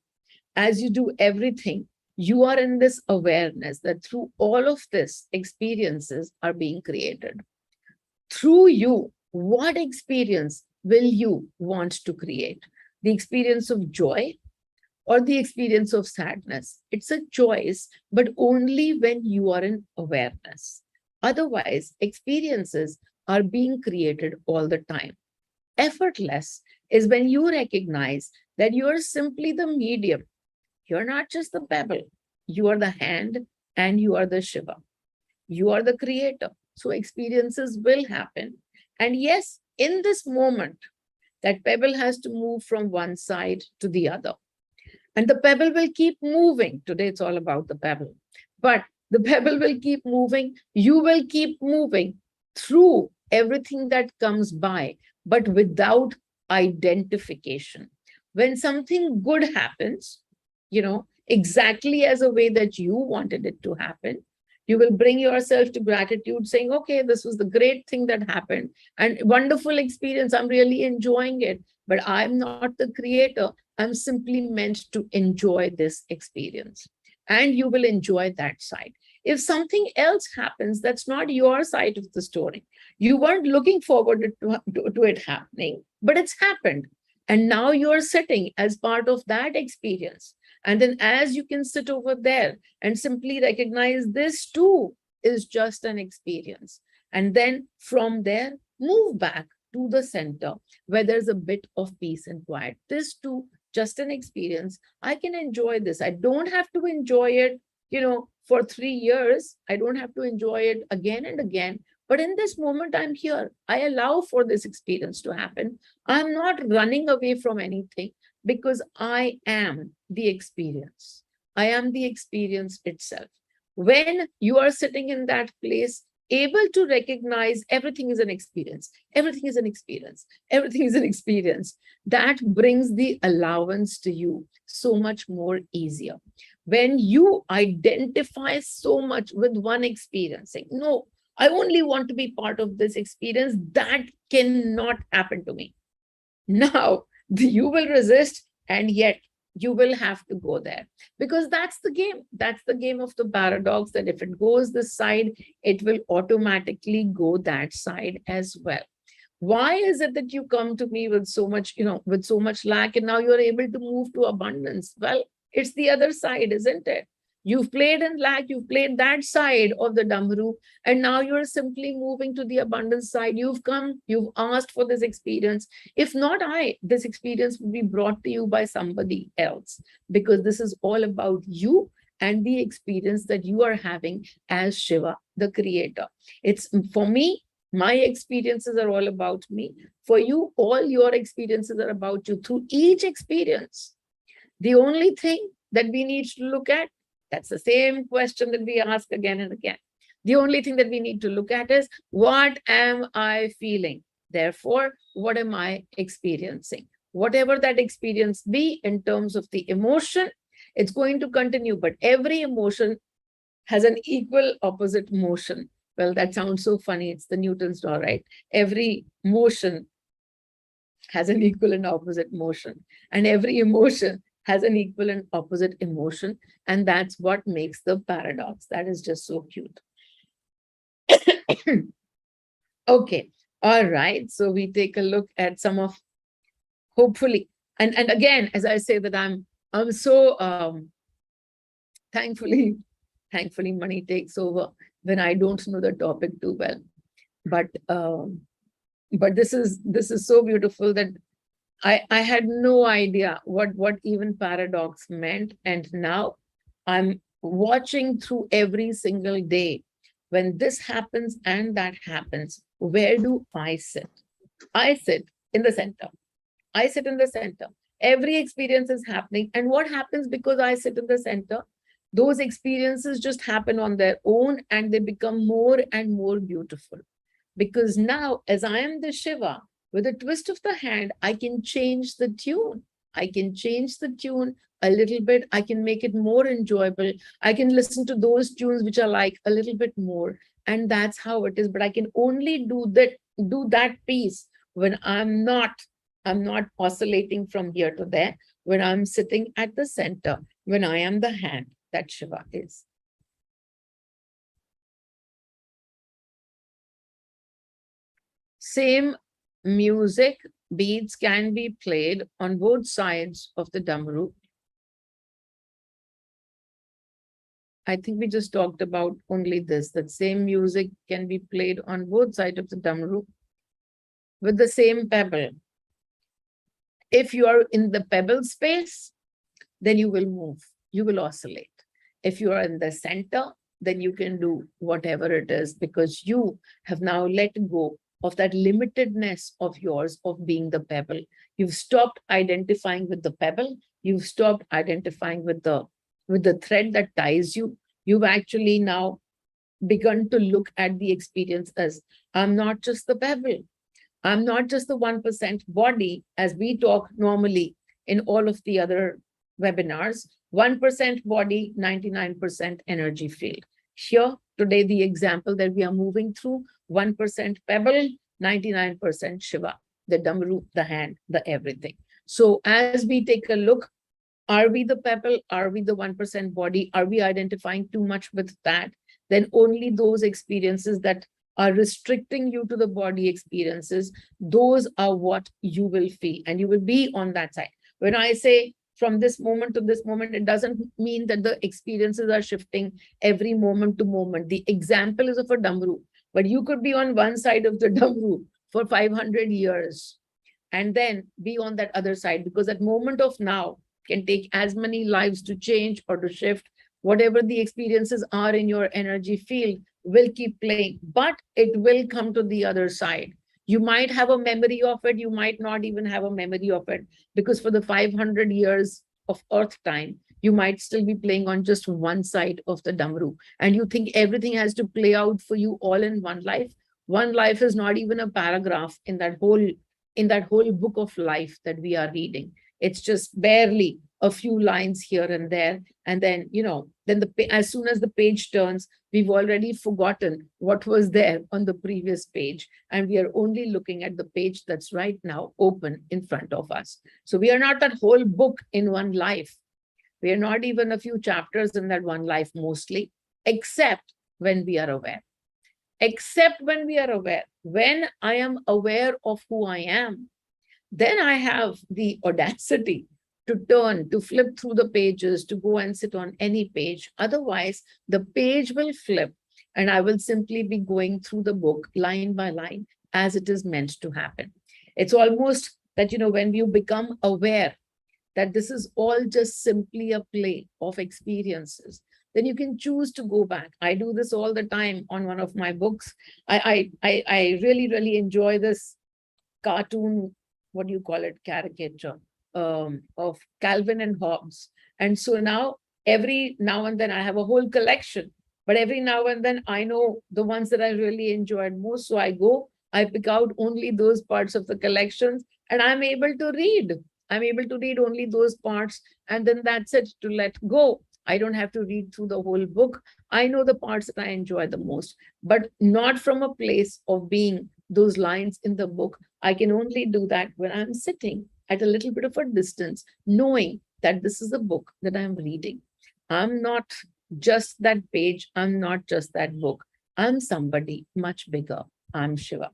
As you do everything, you are in this awareness that through all of this, experiences are being created. Through you, what experience will you want to create? The experience of joy or the experience of sadness? It's a choice, but only when you are in awareness. Otherwise, experiences are being created all the time. Effortless is when you recognize that you are simply the medium. You're not just the pebble. You are the hand and you are the Shiva. You are the creator. So experiences will happen. And yes, in this moment, that pebble has to move from one side to the other. And the pebble will keep moving. Today, it's all about the pebble. But the pebble will keep moving. You will keep moving through everything that comes by, but without identification. When something good happens, exactly as a way that you wanted it to happen, You will bring yourself to gratitude, saying, okay, this was the great thing that happened and wonderful experience. I'm really enjoying it, but I'm not the creator. I'm simply meant to enjoy this experience. And you will enjoy that side. If something else happens, that's not your side of the story. You weren't looking forward to it happening, but it's happened. And now you're sitting as part of that experience. And then as you can sit over there and simply recognize this too is just an experience. And then from there, move back to the center where there's a bit of peace and quiet. This too, just an experience. I can enjoy this. I don't have to enjoy it, for 3 years. I don't have to enjoy it again and again. But in this moment, I'm here. I allow for this experience to happen. I'm not running away from anything because I am the experience. I am the experience itself. When you are sitting in that place, able to recognize everything is an experience, everything is an experience, everything is an experience, that brings the allowance to you so much more easier. When you identify so much with one experience, saying, no, I only want to be part of this experience, that cannot happen to me. Now, you will resist, and yet you will have to go there, because that's the game. That's the game of the paradox, that if it goes this side, it will automatically go that side as well. Why is it that you come to me with so much, with so much lack, and now you're able to move to abundance? Well, it's the other side, isn't it? You've played in lack, you've played that side of the Damru, and now you're simply moving to the abundance side. You've come, you've asked for this experience. If not this experience will be brought to you by somebody else, because this is all about you and the experience that you are having as Shiva, the creator. It's for me, my experiences are all about me. For you, all your experiences are about you. Through each experience, the only thing that we need to look at, that's the same question that we ask again and again. The only thing that we need to look at is, what am I feeling? Therefore, what am I experiencing? Whatever that experience be in terms of the emotion, it's going to continue, but every emotion has an equal opposite motion. Well, that sounds so funny. It's the Newton's law, right? Every motion has an equal and opposite motion, and every emotion has an equal and opposite emotion. And that's what makes the paradox. That is just so cute. Okay. All right. So we take a look at some of, hopefully, and again, as I say that I'm so thankfully money takes over when I don't know the topic too well. But this is so beautiful that I had no idea what even paradox meant. And now I'm watching through every single day. When this happens and that happens, where do I sit? I sit in the center. I sit in the center. Every experience is happening. And what happens because I sit in the center? Those experiences just happen on their own, and they become more and more beautiful. Because now, as I am the Shiva, with a twist of the hand, I can change the tune. I can change the tune a little bit. I can make it more enjoyable. I can listen to those tunes which I like a little bit more. And that's how it is. But I can only do that piece when I'm not oscillating from here to there, when I'm sitting at the center, when I am the hand that Shiva is. Same music beats can be played on both sides of the Damru. I think we just talked about only this, that same music can be played on both sides of the Damru with the same pebble. If you are in the pebble space, then you will move, you will oscillate. If you are in the center, then you can do whatever it is, because you have now let go of that limitedness of yours of being the pebble. You've stopped identifying with the pebble. You've stopped identifying with the thread that ties you. You've actually now begun to look at the experience as, I'm not just the pebble. I'm not just the 1% body, as we talk normally in all of the other webinars. 1% body, 99% energy field. Here, today the example that we are moving through, 1% pebble, 99% Shiva, the Damru, the hand, the everything. So as we take a look, are we the pebble? Are we the 1% body? Are we identifying too much with that? Then only those experiences that are restricting you to the body experiences, those are what you will feel, and you will be on that side. When I say from this moment to this moment, it doesn't mean that the experiences are shifting every moment to moment. The example is of a Damru, but you could be on one side of the Damru for 500 years and then be on that other side, because that moment of now can take as many lives to change or to shift. Whatever the experiences are in your energy field will keep playing, but it will come to the other side. You might have a memory of it, you might not even have a memory of it, because for the 500 years of earth time, you might still be playing on just one side of the Damru. And you think everything has to play out for you all in one life. One life is not even a paragraph in that whole book of life that we are reading. It's just barely a few lines here and there. And then, then as soon as the page turns, we've already forgotten what was there on the previous page. And we are only looking at the page that's right now open in front of us. So we are not that whole book in one life. We are not even a few chapters in that one life mostly, except when we are aware. Except when we are aware. When I am aware of who I am, then I have the audacity to turn, to flip through the pages, to go and sit on any page. Otherwise, the page will flip and I will simply be going through the book line by line as it is meant to happen. It's almost that, when you become aware that this is all just simply a play of experiences, then you can choose to go back. I do this all the time on one of my books. I really, really enjoy this cartoon, what do you call it, caricature of Calvin and Hobbes. And so now, every now and then I have a whole collection, but every now and then I know the ones that I really enjoyed most. So I pick out only those parts of the collections and I'm able to read. I'm able to read only those parts, and then that's it, to let go. I don't have to read through the whole book. I know the parts that I enjoy the most, but not from a place of being those lines in the book. I can only do that when I'm sitting at a little bit of a distance, knowing that this is a book that I'm reading. I'm not just that page. I'm not just that book. I'm somebody much bigger. I'm Shiva.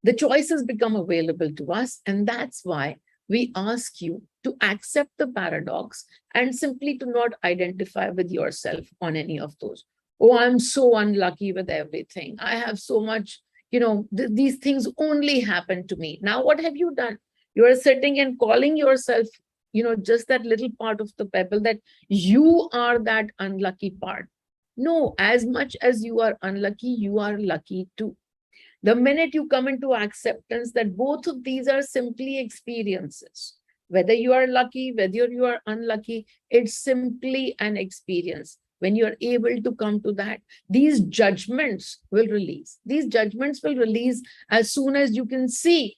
The choices become available to us, and that's why we ask you to accept the paradox and simply to not identify with yourself on any of those. Oh, I'm so unlucky with everything. I have so much, these things only happen to me. Now, what have you done? You are sitting and calling yourself, just that little part of the pebble, that you are that unlucky part. No, as much as you are unlucky, you are lucky too. The minute you come into acceptance that both of these are simply experiences, whether you are lucky, whether you are unlucky, it's simply an experience. When you're able to come to that, these judgments will release. These judgments will release as soon as you can see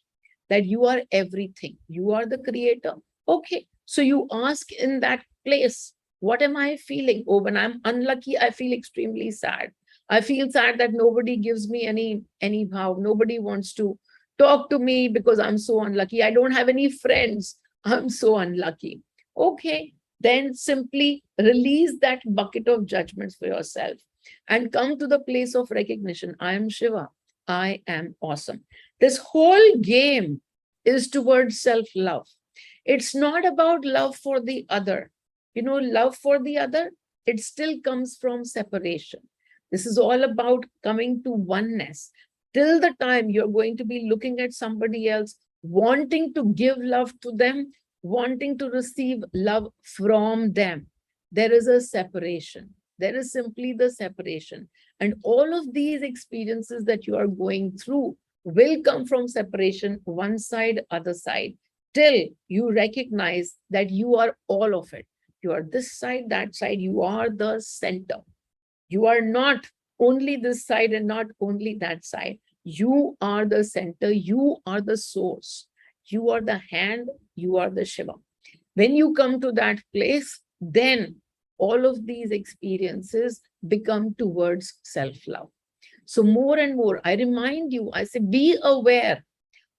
that you are everything. You are the creator. Okay, so you ask in that place, what am I feeling? Oh, when I'm unlucky, I feel extremely sad. I feel sad that nobody gives me any bhav. Nobody wants to talk to me because I'm so unlucky. I don't have any friends. I'm so unlucky. Okay, then simply release that bucket of judgments for yourself and come to the place of recognition. I am Shiva. I am awesome. This whole game is towards self-love. It's not about love for the other. Love for the other, it still comes from separation. This is all about coming to oneness. Till the time you're going to be looking at somebody else, wanting to give love to them, wanting to receive love from them, there is a separation. There is simply the separation. And all of these experiences that you are going through will come from separation, one side, other side, till you recognize that you are all of it. You are this side, that side, you are the center. You are not only this side and not only that side. You are the center. You are the source. You are the hand. You are the Shiva. When you come to that place, then all of these experiences become towards self-love. So more and more, I remind you, I say, be aware.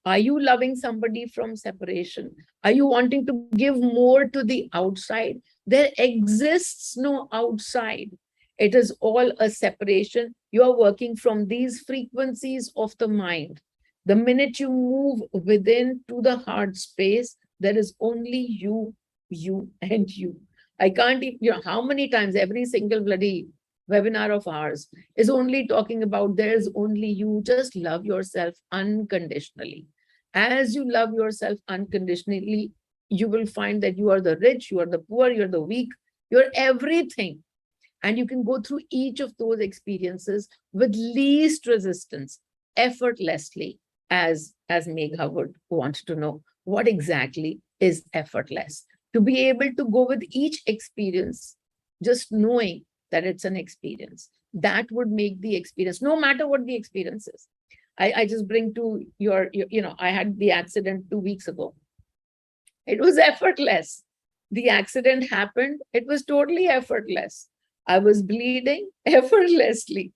Are you loving somebody from separation? Are you wanting to give more to the outside? There exists no outside. It is all a separation. You are working from these frequencies of the mind. The minute you move within to the heart space, there is only you, and you. I can't even, how many times every single bloody webinar of ours is only talking about there's only you. Just love yourself unconditionally. As you love yourself unconditionally, you will find that you are the rich, you are the poor, you're the weak, you're everything. And you can go through each of those experiences with least resistance, effortlessly, as Megha would want to know what exactly is effortless. To be able to go with each experience, just knowing that it's an experience, that would make the experience, no matter what the experience is. I just bring to I had the accident 2 weeks ago. It was effortless. The accident happened. It was totally effortless. I was bleeding effortlessly.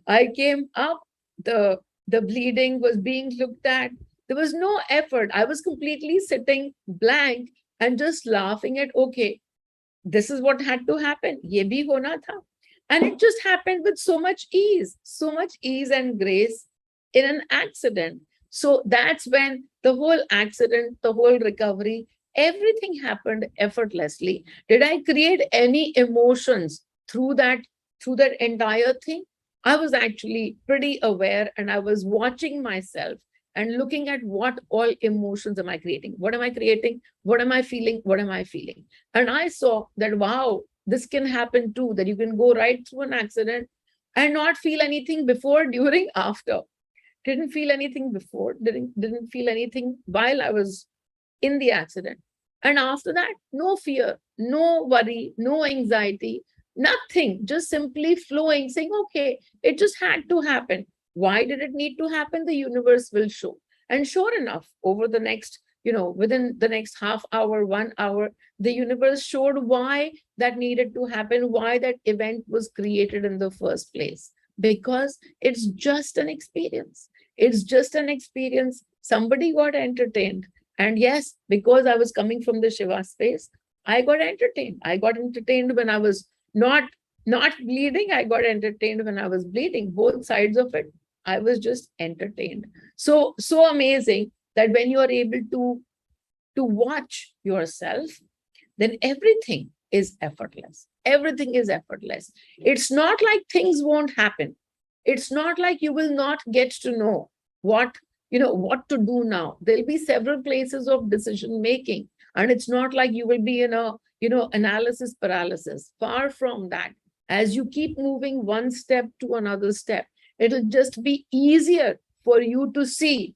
I came up, the bleeding was being looked at. There was no effort. I was completely sitting blank and just laughing at, okay, this is what had to happen. Ye bhi hona tha. And it just happened with so much ease and grace in an accident. So that's when the whole accident, the whole recovery, everything happened effortlessly. Did I create any emotions through that entire thing? I was actually pretty aware, and I was watching myself and looking at what all emotions am I creating? What am I creating? What am I feeling? What am I feeling? And I saw that, wow, this can happen too, that you can go right through an accident and not feel anything before, during, after. Didn't feel anything before, didn't feel anything while I was in the accident. And after that, no fear, no worry, no anxiety, nothing, just simply flowing, saying, okay, it just had to happen. Why did it need to happen? The universe will show. And sure enough, over the next, within the next half hour, 1 hour, the universe showed why that needed to happen, why that event was created in the first place. Because it's just an experience. It's just an experience. Somebody got entertained. And yes, because I was coming from the Shiva space, I got entertained. I got entertained when I was not bleeding. I got entertained when I was bleeding. Both sides of it, I was just entertained. So amazing that when you are able to watch yourself, then everything is effortless. Everything is effortless. It's not like things won't happen. It's not like you will not get to know what what to do now. There'll be several places of decision making, and it's not like you will be in a analysis paralysis. Far from that. As you keep moving one step to another step, it'll just be easier for you to see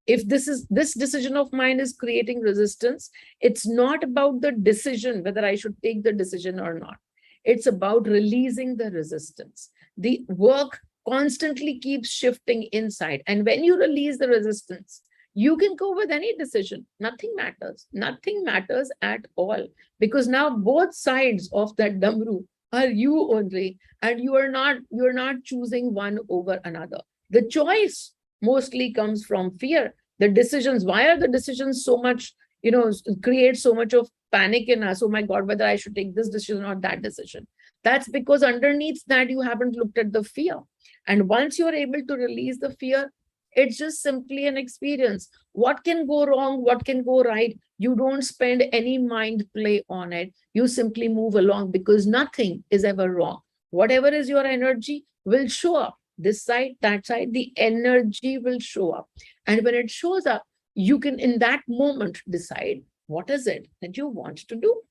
if this decision of mine is creating resistance. It's not about the decision, whether I should take the decision or not. It's about releasing the resistance. The work constantly keeps shifting inside. And when you release the resistance, you can go with any decision. Nothing matters. Nothing matters at all. Because now both sides of that damru are you only. And you're not choosing one over another. The choice mostly comes from fear. The decisions, why are the decisions so much, create so much of panic in us? Oh my God, whether I should take this decision or that decision. That's because underneath that, you haven't looked at the fear. And once you're able to release the fear, it's just simply an experience. What can go wrong? What can go right? You don't spend any mind play on it. You simply move along, because nothing is ever wrong. Whatever is your energy will show up. This side, that side, the energy will show up. And when it shows up, you can, in that moment, decide what is it that you want to do.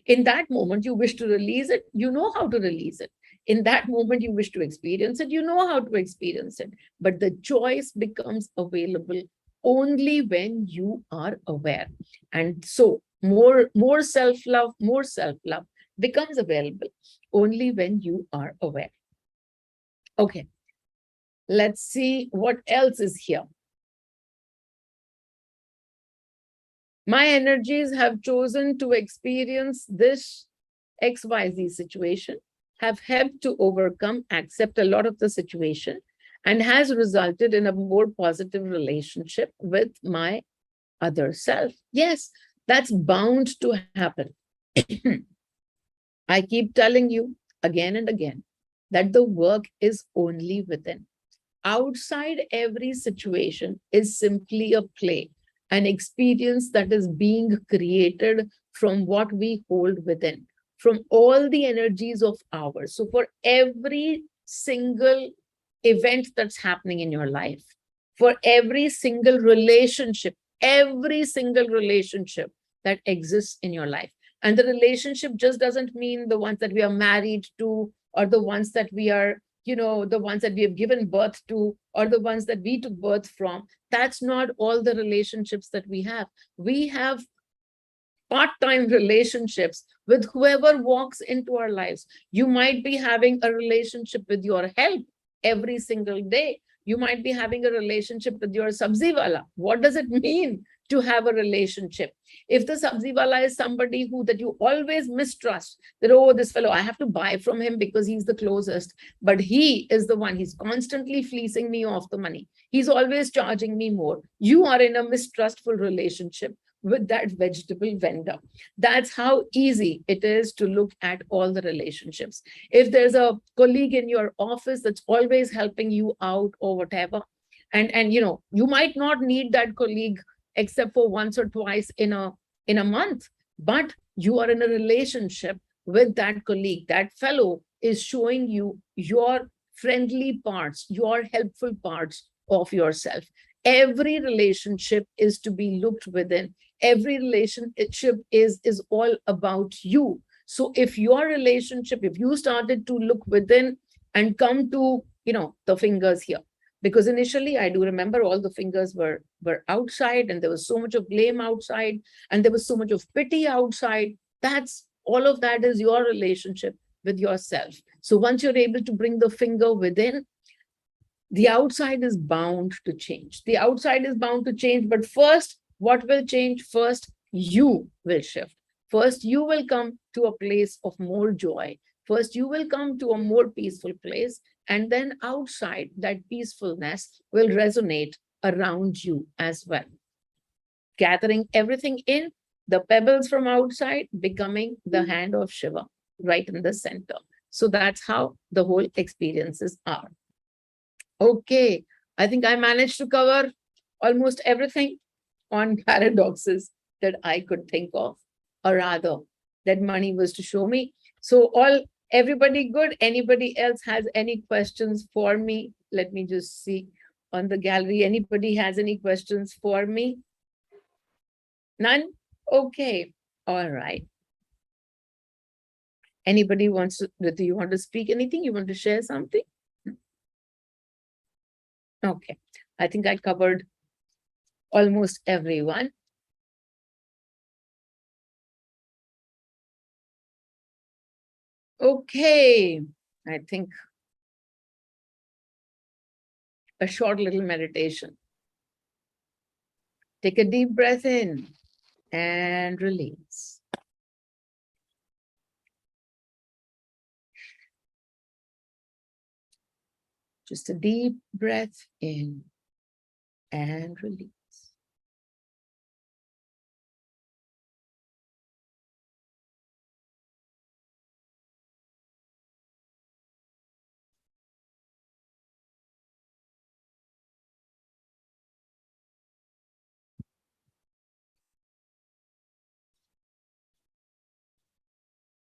In that moment, you wish to release it, you know how to release it. In that moment, you wish to experience it, you know how to experience it. But the choice becomes available only when you are aware. And so more self-love becomes available only when you are aware. Okay, let's see what else is here. My energies have chosen to experience this XYZ situation have helped to overcome, accept a lot of the situation, and has resulted in a more positive relationship with my other self. Yes, that's bound to happen. I keep telling you again and again that the work is only within. Outside every situation is simply a play, an experience that is being created from what we hold within, from all the energies of ours. So, for every single event that's happening in your life, for every single relationship that exists in your life, and the relationship just doesn't mean the ones that we are married to, or the ones that we are, the ones that we have given birth to, or the ones that we took birth from. That's not all the relationships that we have. We have part-time relationships with whoever walks into our lives. You might be having a relationship with your health every single day. You might be having a relationship with your sabzi wala. What does it mean to have a relationship? If the sabzi wala is somebody who that you always mistrust, that, oh, this fellow, I have to buy from him because he's the closest, but he is the one, he's constantly fleecing me off the money. He's always charging me more. You are in a mistrustful relationship with that vegetable vendor. That's how easy it is to look at all the relationships. If there's a colleague in your office that's always helping you out or whatever, and you might not need that colleague except for once or twice in a month, but you are in a relationship with that colleague. That fellow is showing you your friendly parts, your helpful parts of yourself. Every relationship is to be looked within. Every relationship is all about you. So if your relationship, if you started to look within and come to the fingers here, because initially I do remember all the fingers were outside, and there was so much of blame outside, and there was so much of pity outside. That's all of that is your relationship with yourself. So once you're able to bring the finger within, the outside is bound to change. The outside is bound to change, but first, what will change? First, you will shift. First, you will come to a place of more joy. First, you will come to a more peaceful place. And then outside, that peacefulness will resonate around you as well. Gathering everything in, the pebbles from outside becoming the hand of Shiva right in the center. So that's how the whole experiences are. Okay, I think I managed to cover almost everything on paradoxes that I could think of, or rather, that Mani was to show me. So everybody good? Anybody else has any questions for me? Let me just see on the gallery. Anybody has any questions for me? None? Okay, all right. Anybody wants to, do you want to speak anything? You want to share something? Okay, I think I covered almost everyone. Okay, I think a short little meditation. Take a deep breath in and release. Just a deep breath in and release.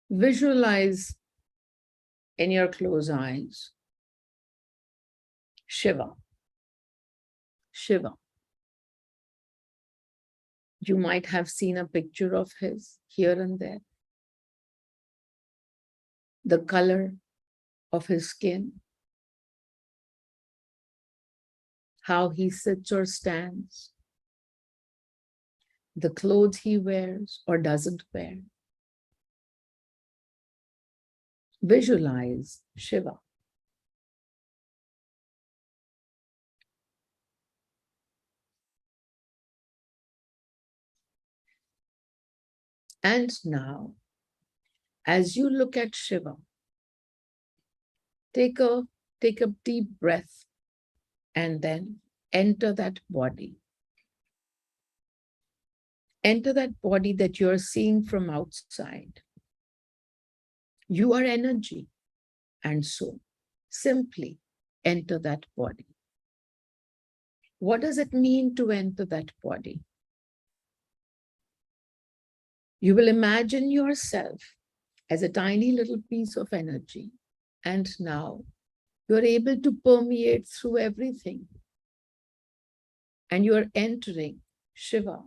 Visualize in your closed eyes Shiva. Shiva. You might have seen a picture of his here and there. The color of his skin, how he sits or stands, the clothes he wears or doesn't wear. Visualize Shiva. And now, As you look at Shiva, take a deep breath and then enter that body. Enter that body that you're seeing from outside. You are energy, and so simply enter that body. What does it mean to enter that body? You will imagine yourself as a tiny little piece of energy, and now you're able to permeate through everything. And you're entering Shiva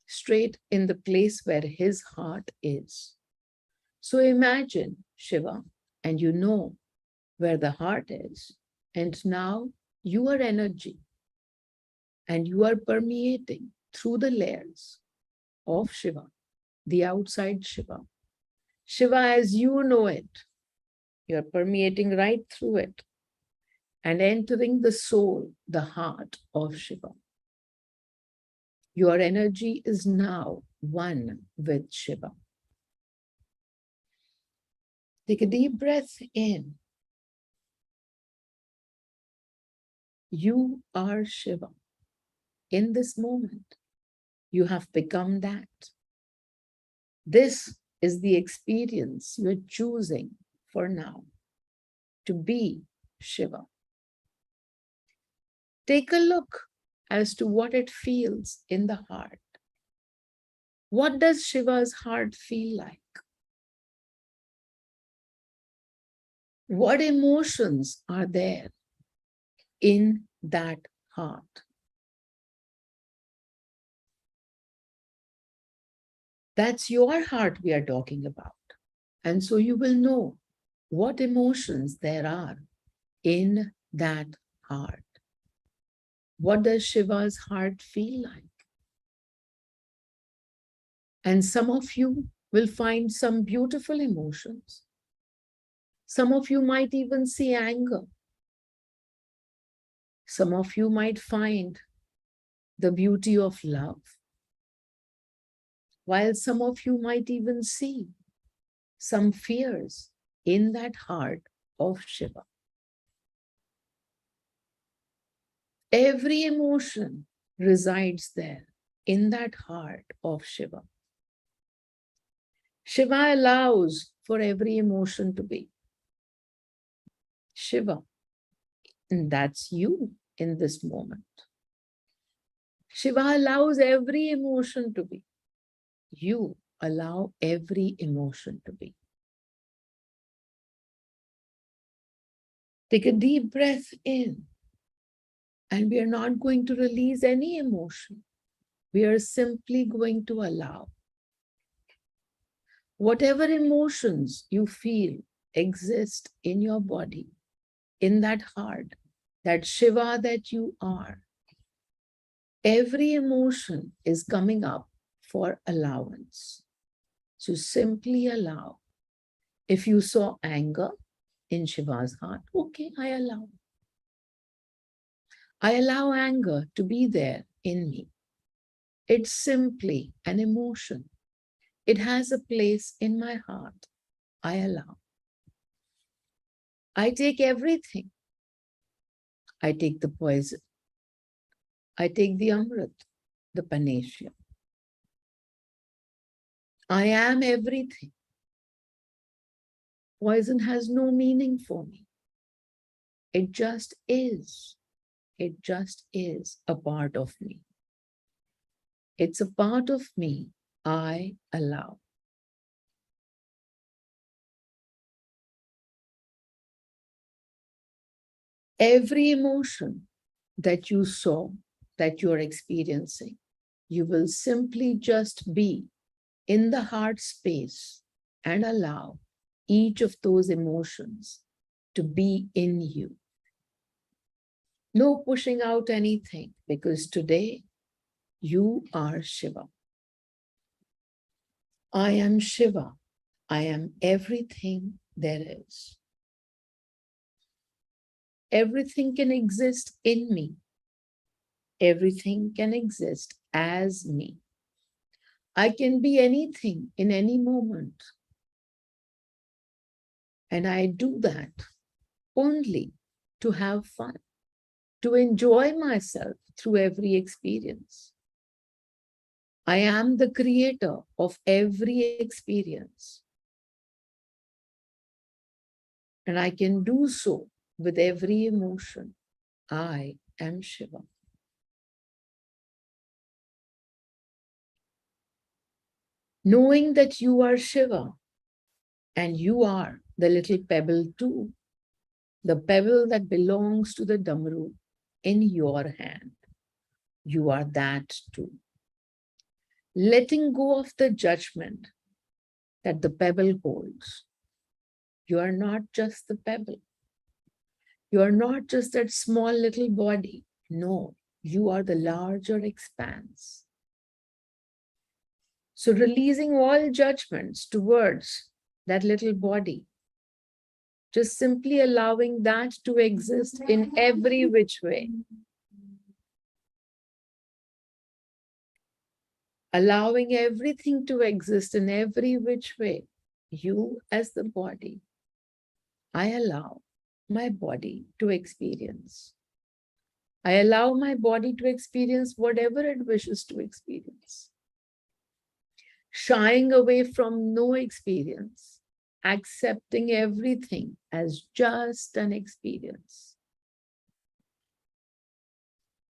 straight in the place where his heart is. So imagine Shiva, and you know where the heart is. And now you are energy, and you are permeating through the layers of Shiva, the outside Shiva. Shiva as you know it, you're permeating right through it and entering the soul, the heart of Shiva. Your energy is now one with Shiva. Take a deep breath in. You are Shiva. In this moment, you have become that. This is the experience you're choosing for now, to be Shiva. Take a look as to what it feels in the heart. What does Shiva's heart feel like? What emotions are there in that heart? That's your heart we are talking about. And so you will know what emotions there are in that heart. What does Shiva's heart feel like? And some of you will find some beautiful emotions. Some of you might even see anger. Some of you might find the beauty of love, while some of you might even see some fears in that heart of Shiva. Every emotion resides there in that heart of Shiva. Shiva allows for every emotion to be. Shiva, and that's you in this moment. Shiva allows every emotion to be. You allow every emotion to be. Take a deep breath in, and we are not going to release any emotion. We are simply going to allow. Whatever emotions you feel exist in your body, in that heart, that Shiva that you are, every emotion is coming up for allowance. So simply allow. If you saw anger in Shiva's heart, okay, I allow. I allow anger to be there in me. It's simply an emotion. It has a place in my heart. I allow. I take everything. I take the poison. I take the amrit, the panacea. I am everything. Poison has no meaning for me. It just is. It just is a part of me. It's a part of me I allow. Every emotion that you saw, that you're experiencing, you will simply just be in the heart space and allow each of those emotions to be in you. No pushing out anything, because today you are Shiva. I am Shiva. I am everything there is. Everything can exist in me. Everything can exist as me. I can be anything in any moment. And I do that only to have fun, to enjoy myself through every experience. I am the creator of every experience. And I can do so with every emotion. I am Shiva. Knowing that you are Shiva and you are the little pebble too, the pebble that belongs to the Damaru in your hand. You are that too. Letting go of the judgment that the pebble holds. You are not just the pebble. You are not just that small little body. No, you are the larger expanse. So releasing all judgments towards that little body, just simply allowing that to exist in every which way. Allowing everything to exist in every which way. You as the body, I allow my body to experience. I allow my body to experience whatever it wishes to experience. Shying away from no experience, accepting everything as just an experience.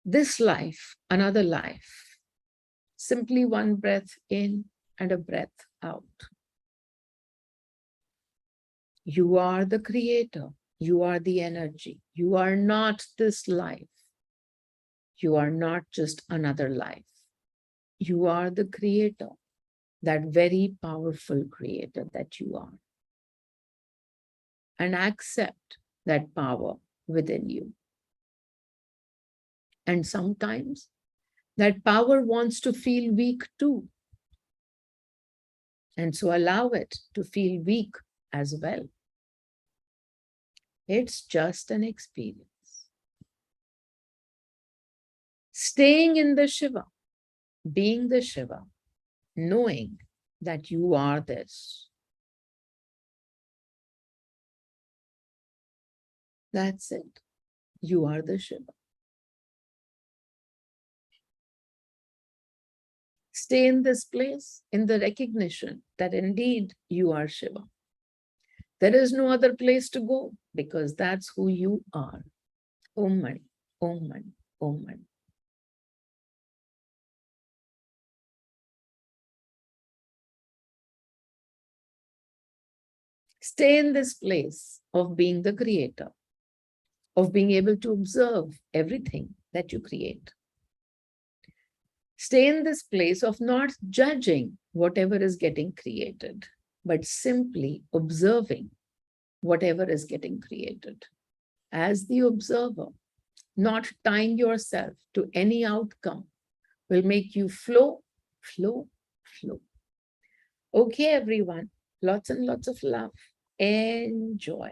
This life, another life, simply one breath in and a breath out. You are the creator. You are the energy. You are not this life. You are not just another life. You are the creator, that very powerful creator that you are. And accept that power within you. And sometimes that power wants to feel weak too. And so allow it to feel weak as well. It's just an experience. Staying in the Shiva, being the Shiva, knowing that you are this. That's it. You are the Shiva. Stay in this place in the recognition that indeed you are Shiva. There is no other place to go because that's who you are. Om Mani, Om Mani, Om Mani. Stay in this place of being the creator, of being able to observe everything that you create. Stay in this place of not judging whatever is getting created, but simply observing whatever is getting created. As the observer, not tying yourself to any outcome will make you flow, flow, flow. Okay, everyone, lots and lots of love. Enjoy.